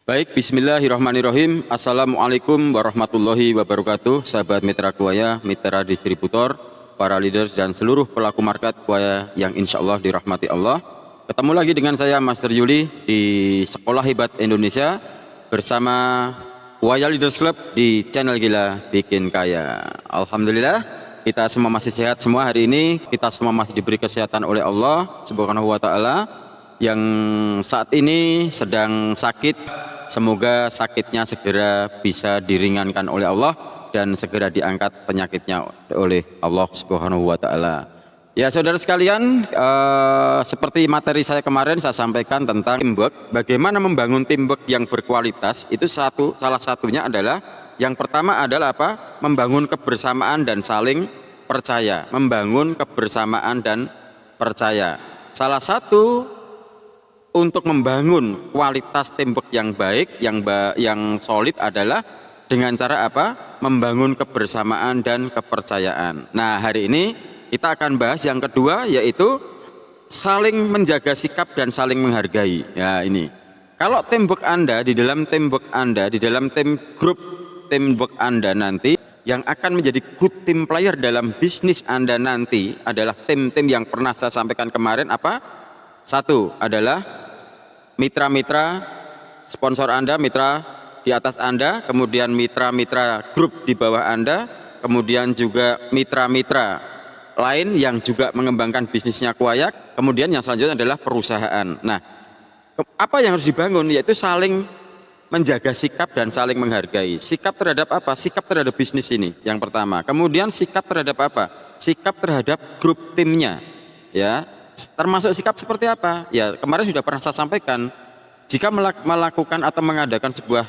Baik, bismillahirrahmanirrahim. Assalamualaikum warahmatullahi wabarakatuh. Sahabat mitra Kuaya, mitra distributor, para leaders dan seluruh pelaku market Kuaya yang insya Allah dirahmati Allah. Ketemu lagi dengan saya Master Yuli di Sekolah Hebat Indonesia bersama Kuaya Leaders Club di channel Gila Bikin Kaya. Alhamdulillah kita semua masih sehat semua hari ini. Kita semua masih diberi kesehatan oleh Allah Subhanahu wa Ta'ala. Yang saat ini sedang sakit, semoga sakitnya segera bisa diringankan oleh Allah dan segera diangkat penyakitnya oleh Allah Subhanahu wa Ta'ala. Ya saudara sekalian, seperti materi saya kemarin saya sampaikan tentang teamwork, bagaimana membangun teamwork yang berkualitas. Itu salah satunya adalah, yang pertama adalah apa? Membangun kebersamaan dan saling percaya. Membangun kebersamaan dan percaya. Salah satu untuk membangun kualitas teamwork yang baik, yang solid adalah dengan cara apa? Membangun kebersamaan dan kepercayaan. Nah, hari ini kita akan bahas yang kedua, yaitu saling menjaga sikap dan saling menghargai. Ya, ini. Kalau teamwork Anda, di dalam teamwork Anda, di dalam grup teamwork Anda nanti, yang akan menjadi good team player dalam bisnis Anda nanti adalah tim-tim yang pernah saya sampaikan kemarin apa? Satu adalah mitra-mitra sponsor Anda, mitra di atas Anda, kemudian mitra-mitra grup di bawah Anda, kemudian juga mitra-mitra lain yang juga mengembangkan bisnisnya Kuaya, kemudian yang selanjutnya adalah perusahaan. Nah, apa yang harus dibangun? Yaitu saling menjaga sikap dan saling menghargai. Sikap terhadap apa? Sikap terhadap bisnis ini yang pertama. Kemudian sikap terhadap apa? Sikap terhadap grup timnya, ya. Termasuk sikap seperti apa? Ya, kemarin sudah pernah saya sampaikan, jika melakukan atau mengadakan sebuah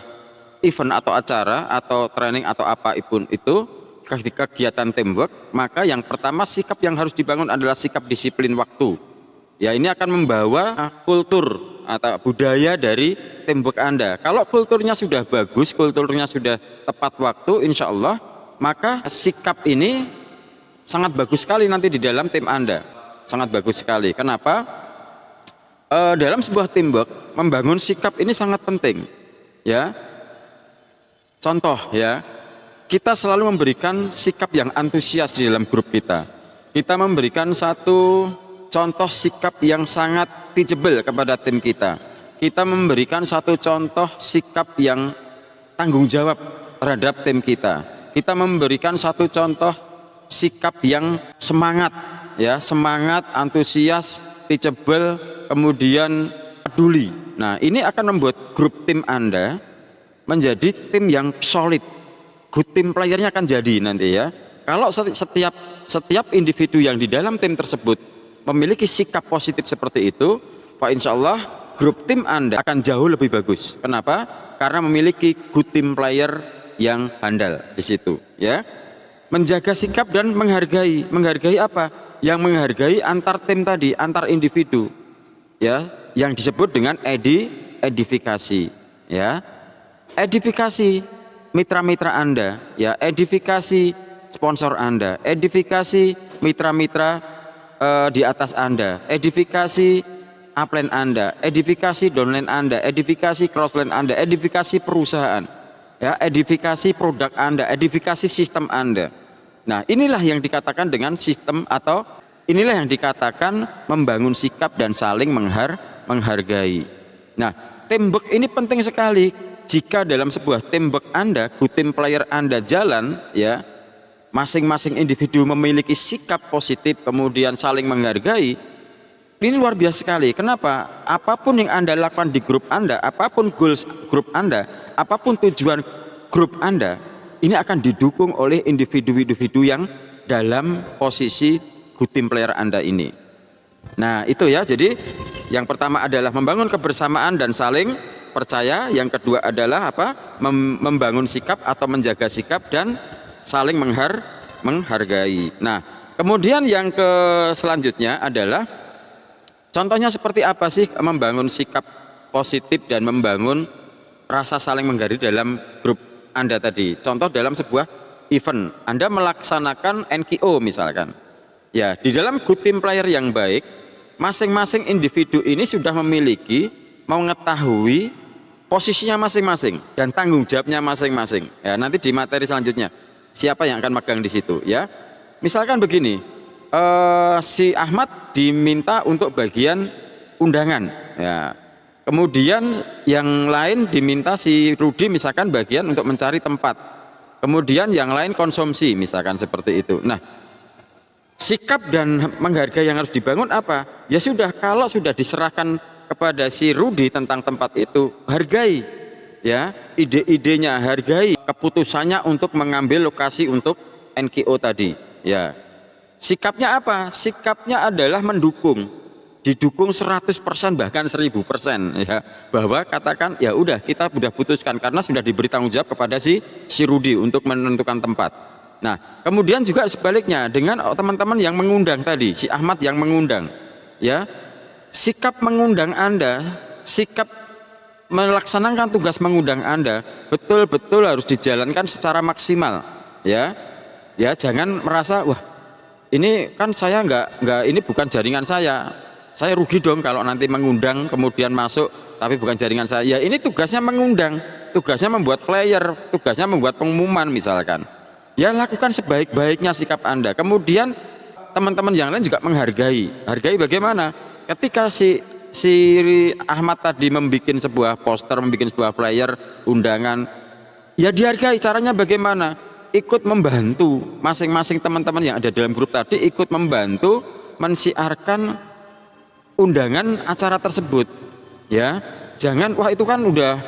event atau acara atau training atau apapun itu, kegiatan teamwork, maka yang pertama sikap yang harus dibangun adalah sikap disiplin waktu. Ya, ini akan membawa kultur atau budaya dari teamwork Anda. Kalau kulturnya sudah bagus, kulturnya sudah tepat waktu, insya Allah, maka sikap ini sangat bagus sekali nanti di dalam tim Anda. Sangat bagus sekali. Kenapa? Dalam sebuah teamwork membangun sikap ini sangat penting. Ya, contoh ya, kita selalu memberikan sikap yang antusias di dalam grup kita. Kita memberikan satu contoh sikap yang sangat teachable kepada tim kita. Kita memberikan satu contoh sikap yang tanggung jawab terhadap tim kita. Kita memberikan satu contoh sikap yang semangat. Ya, semangat, antusias, teachable, kemudian peduli. Nah, ini akan membuat grup tim Anda menjadi tim yang solid. Good team playernya akan jadi nanti ya. Kalau setiap individu yang di dalam tim tersebut memiliki sikap positif seperti itu, Pak, insya Allah grup tim Anda akan jauh lebih bagus. Kenapa? Karena memiliki good team player yang handal di situ. Ya, menjaga sikap dan menghargai. Menghargai apa? Yang menghargai antar tim tadi, antar individu, ya, yang disebut dengan edifikasi, ya, edifikasi mitra-mitra Anda, ya, edifikasi sponsor Anda, edifikasi mitra-mitra di atas Anda, edifikasi upline Anda, edifikasi downline Anda, edifikasi crossline Anda, edifikasi perusahaan, ya, edifikasi produk Anda, edifikasi sistem Anda. Nah, inilah yang dikatakan dengan sistem, atau inilah yang dikatakan membangun sikap dan saling menghargai. Nah, teamwork ini penting sekali. Jika dalam sebuah teamwork Anda, good team player Anda jalan, ya, masing-masing individu memiliki sikap positif, kemudian saling menghargai, ini luar biasa sekali. Kenapa? Apapun yang Anda lakukan di grup Anda, apapun goals grup Anda, apapun tujuan grup Anda, ini akan didukung oleh individu-individu yang dalam posisi good team player Anda ini. Nah, itu ya. Jadi yang pertama adalah membangun kebersamaan dan saling percaya. Yang kedua adalah apa? Membangun sikap atau menjaga sikap dan saling menghargai. Nah, kemudian yang selanjutnya adalah contohnya seperti apa sih membangun sikap positif dan membangun rasa saling menghargai dalam grup Anda tadi. Contoh dalam sebuah event, Anda melaksanakan NKO misalkan. Ya, di dalam good team player yang baik, masing-masing individu ini sudah memiliki, mengetahui posisinya masing-masing dan tanggung jawabnya masing-masing. Ya, nanti di materi selanjutnya siapa yang akan magang di situ ya. Misalkan begini, si Ahmad diminta untuk bagian undangan ya. Kemudian yang lain diminta si Rudi misalkan bagian untuk mencari tempat. Kemudian yang lain konsumsi misalkan seperti itu. Nah, sikap dan menghargai yang harus dibangun apa? Ya sudah, kalau sudah diserahkan kepada si Rudi tentang tempat itu, hargai ya, ide-idenya hargai, keputusannya untuk mengambil lokasi untuk NGO tadi ya. Sikapnya apa? Sikapnya adalah mendukung, didukung 100% bahkan 1000% ya, bahwa katakan ya udah kita sudah putuskan karena sudah diberi tanggung jawab kepada si Rudi untuk menentukan tempat. Nah, kemudian juga sebaliknya dengan teman-teman yang mengundang tadi, si Ahmad yang mengundang ya, sikap mengundang Anda, sikap melaksanakan tugas mengundang Anda betul-betul harus dijalankan secara maksimal ya. Ya, jangan merasa wah ini kan saya nggak ini bukan jaringan saya rugi dong kalau nanti mengundang kemudian masuk tapi bukan jaringan saya. Ya, ini tugasnya mengundang, tugasnya membuat flyer, tugasnya membuat pengumuman misalkan. Ya, lakukan sebaik-baiknya sikap Anda. Kemudian teman-teman yang lain juga menghargai. Hargai bagaimana? Ketika si Ahmad tadi membuat sebuah poster, membuat sebuah flyer undangan, ya dihargai. Caranya bagaimana? Ikut membantu, masing-masing teman-teman yang ada dalam grup tadi ikut membantu mensiarkan undangan acara tersebut ya. Jangan wah itu kan udah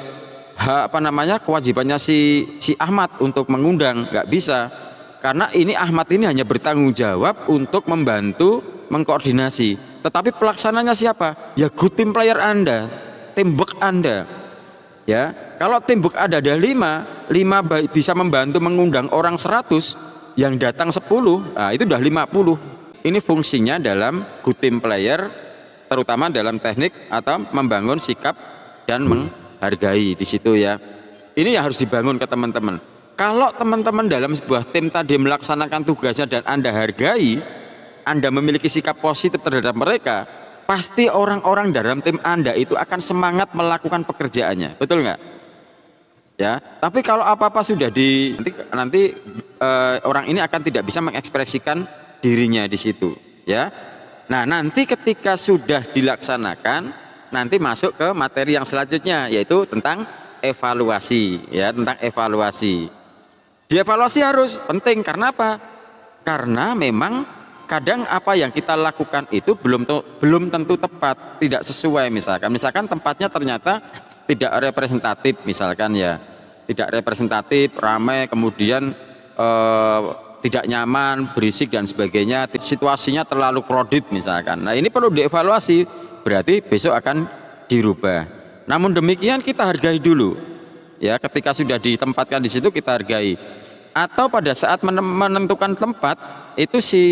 kewajibannya si Ahmad untuk mengundang, nggak bisa, karena ini Ahmad ini hanya bertanggung jawab untuk membantu mengkoordinasi, tetapi pelaksananya siapa? Ya good team player Anda, teamwork Anda ya. Kalau teamwork ada 5 bisa membantu mengundang orang 100, yang datang 10, nah itu udah 50. Ini fungsinya dalam good team player, terutama dalam teknik atau membangun sikap dan menghargai di situ ya. Ini yang harus dibangun ke teman-teman. Kalau teman-teman dalam sebuah tim tadi melaksanakan tugasnya dan Anda hargai, Anda memiliki sikap positif terhadap mereka, pasti orang-orang dalam tim Anda itu akan semangat melakukan pekerjaannya, betul nggak? Ya, tapi kalau apa-apa sudah nanti orang ini akan tidak bisa mengekspresikan dirinya di situ, ya. Nah, nanti ketika sudah dilaksanakan, nanti masuk ke materi yang selanjutnya, yaitu tentang evaluasi, ya, tentang evaluasi. Dievaluasi harus penting karena apa? Karena memang kadang apa yang kita lakukan itu belum tentu tepat, tidak sesuai misalkan tempatnya ternyata tidak representatif misalkan ya, tidak representatif, ramai, kemudian tidak nyaman, berisik dan sebagainya, situasinya terlalu crowded misalkan. Nah, ini perlu dievaluasi, berarti besok akan dirubah. Namun demikian kita hargai dulu ya, ketika sudah ditempatkan di situ kita hargai. Atau pada saat menentukan tempat itu si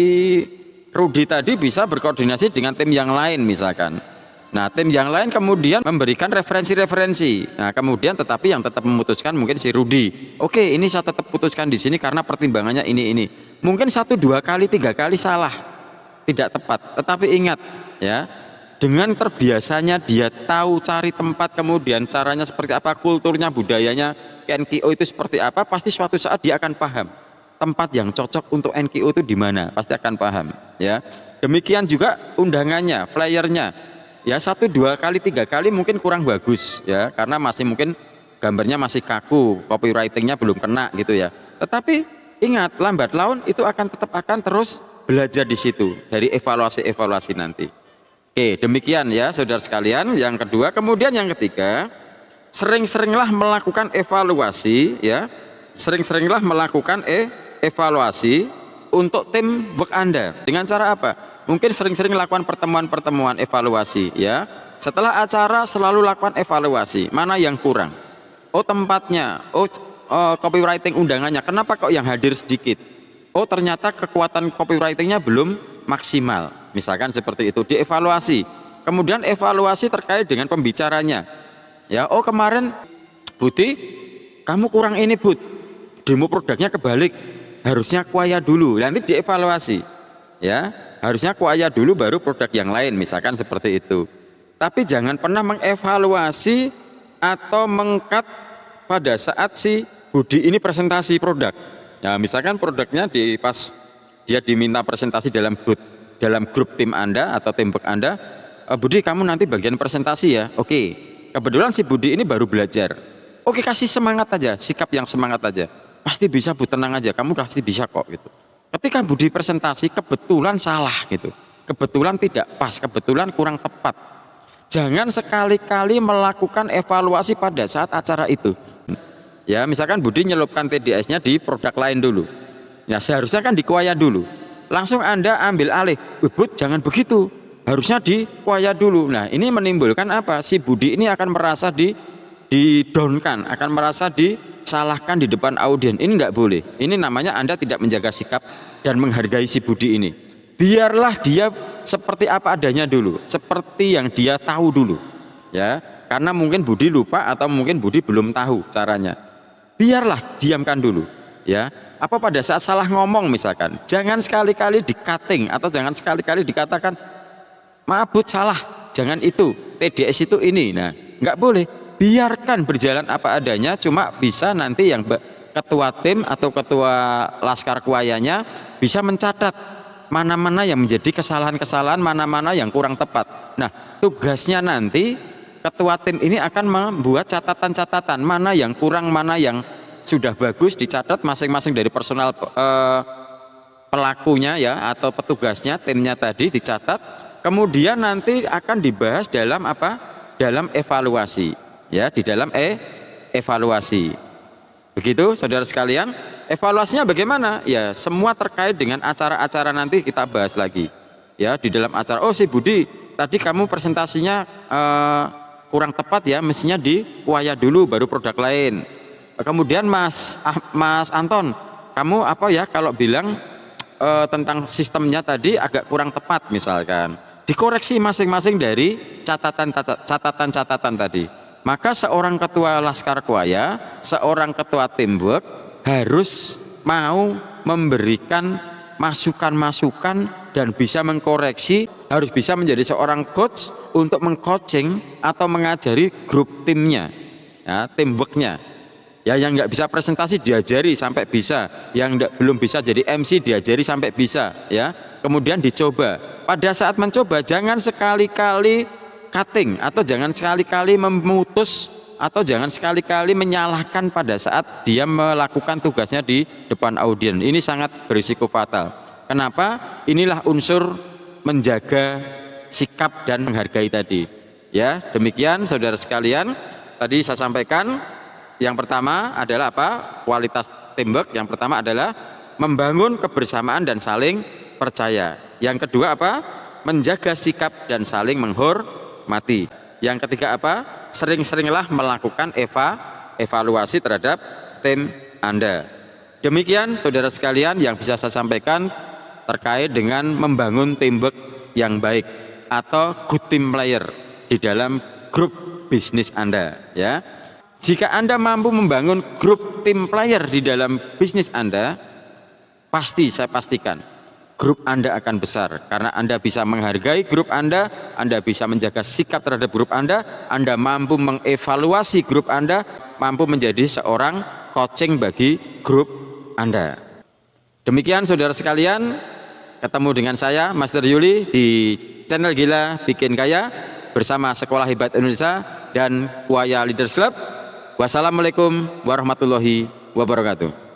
Rudi tadi bisa berkoordinasi dengan tim yang lain misalkan. Nah, tim yang lain kemudian memberikan referensi-referensi. Nah, kemudian tetapi yang tetap memutuskan mungkin si Rudi. Oke, ini saya tetap putuskan di sini karena pertimbangannya ini. Mungkin 1, 2 kali, 3 kali salah, tidak tepat. Tetapi ingat ya, dengan terbiasanya dia tahu cari tempat, kemudian caranya seperti apa, kulturnya, budayanya NGO itu seperti apa, pasti suatu saat dia akan paham tempat yang cocok untuk NGO itu di mana, pasti akan paham ya. Demikian juga undangannya, flyernya ya, 1, 2 kali, 3 kali mungkin kurang bagus ya, karena masih mungkin gambarnya masih kaku, copywritingnya belum kena gitu ya. Tetapi ingat, lambat laun itu tetap akan terus belajar di situ dari evaluasi nanti. Oke, demikian ya saudara sekalian. Yang kedua, kemudian yang ketiga, sering-seringlah melakukan evaluasi ya, sering-seringlah melakukan evaluasi untuk tim work Anda. Dengan cara apa? Mungkin sering-sering lakukan pertemuan-pertemuan evaluasi ya. Setelah acara selalu lakukan evaluasi, mana yang kurang? Oh, tempatnya, copywriting undangannya, kenapa kok yang hadir sedikit? Oh, ternyata kekuatan copywritingnya belum maksimal, misalkan seperti itu, dievaluasi. Kemudian evaluasi terkait dengan pembicaranya ya. Oh, kemarin Budi kamu kurang ini Bud, demo produknya kebalik, harusnya kuaya dulu, nanti dievaluasi ya, harusnya kuaya dulu baru produk yang lain misalkan seperti itu. Tapi jangan pernah mengevaluasi atau mengkat pada saat si Budi ini presentasi produk. Ya, misalkan produknya pas dia diminta presentasi dalam grup tim Anda atau tembok Anda, Budi kamu nanti bagian presentasi ya. Oke, kebetulan si Budi ini baru belajar. Oke, kasih semangat aja, sikap yang semangat aja. Pasti bisa, Bu, tenang aja, kamu pasti bisa kok gitu. Ketika Budi presentasi kebetulan salah gitu. Kebetulan tidak pas, kebetulan kurang tepat. Jangan sekali-kali melakukan evaluasi pada saat acara itu. Ya, misalkan Budi nyelupkan TDS-nya di produk lain dulu. Ya, seharusnya kan di kuaya dulu. Langsung Anda ambil alih. Bud, jangan begitu. Harusnya di kuaya dulu. Nah, ini menimbulkan apa? Si Budi ini akan merasa di-down-kan, akan merasa disalahkan di depan audiens. Ini enggak boleh. Ini namanya Anda tidak menjaga sikap dan menghargai si Budi ini. Biarlah dia seperti apa adanya dulu, seperti yang dia tahu dulu. Ya, karena mungkin Budi lupa atau mungkin Budi belum tahu caranya. Biarlah, diamkan dulu, ya. Apa pada saat salah ngomong misalkan, jangan sekali-kali di-cutting atau jangan sekali-kali dikatakan, maaf Bud, salah, jangan itu, TDS itu ini. Nah, nggak boleh, biarkan berjalan apa adanya, cuma bisa nanti yang ketua tim atau ketua laskar kuayanya bisa mencatat mana-mana yang menjadi kesalahan-kesalahan, mana-mana yang kurang tepat. Nah, tugasnya nanti ketua tim ini akan membuat catatan-catatan mana yang kurang, mana yang sudah bagus, dicatat masing-masing dari personal pelakunya ya atau petugasnya, timnya tadi dicatat. Kemudian nanti akan dibahas dalam apa? Dalam evaluasi, ya, di dalam evaluasi. Begitu, saudara sekalian. Evaluasinya bagaimana? Ya, semua terkait dengan acara-acara nanti kita bahas lagi. Ya, di dalam acara. Oh, si Budi, tadi kamu presentasinya kurang tepat ya, mestinya di kuaya dulu baru produk lain. Kemudian Mas Anton, kamu apa ya kalau bilang tentang sistemnya tadi agak kurang tepat misalkan. Dikoreksi masing-masing dari catatan-catatan tadi. Maka seorang ketua laskar kuaya, seorang ketua teamwork harus mau memberikan masukan-masukan dan bisa mengkoreksi, harus bisa menjadi seorang coach untuk mengcoaching atau mengajari grup timnya, ya, teamworknya. Ya, yang nggak bisa presentasi diajari sampai bisa, yang belum bisa jadi MC diajari sampai bisa, ya. Kemudian dicoba. Pada saat mencoba jangan sekali-kali cutting atau jangan sekali-kali memutus atau jangan sekali-kali menyalahkan pada saat dia melakukan tugasnya di depan audiens. Ini sangat berisiko fatal. Kenapa? Inilah unsur menjaga sikap dan menghargai tadi. Ya, demikian saudara sekalian. Tadi saya sampaikan yang pertama adalah apa? Kualitas teamwork. Yang pertama adalah membangun kebersamaan dan saling percaya. Yang kedua apa? Menjaga sikap dan saling menghormati. Yang ketiga apa? Sering-seringlah melakukan evaluasi terhadap tim Anda. Demikian saudara sekalian yang bisa saya sampaikan terkait dengan membangun teamwork yang baik atau good team player di dalam grup bisnis Anda, ya. Jika Anda mampu membangun grup team player di dalam bisnis Anda, pasti saya pastikan grup Anda akan besar karena Anda bisa menghargai grup Anda bisa menjaga sikap terhadap grup Anda mampu mengevaluasi grup Anda, mampu menjadi seorang coaching bagi grup Anda. Demikian saudara sekalian, ketemu dengan saya Master Yuli di channel Gila Bikin Kaya bersama Sekolah Hebat Indonesia dan Kuaya Leaders Club. Wassalamualaikum warahmatullahi wabarakatuh.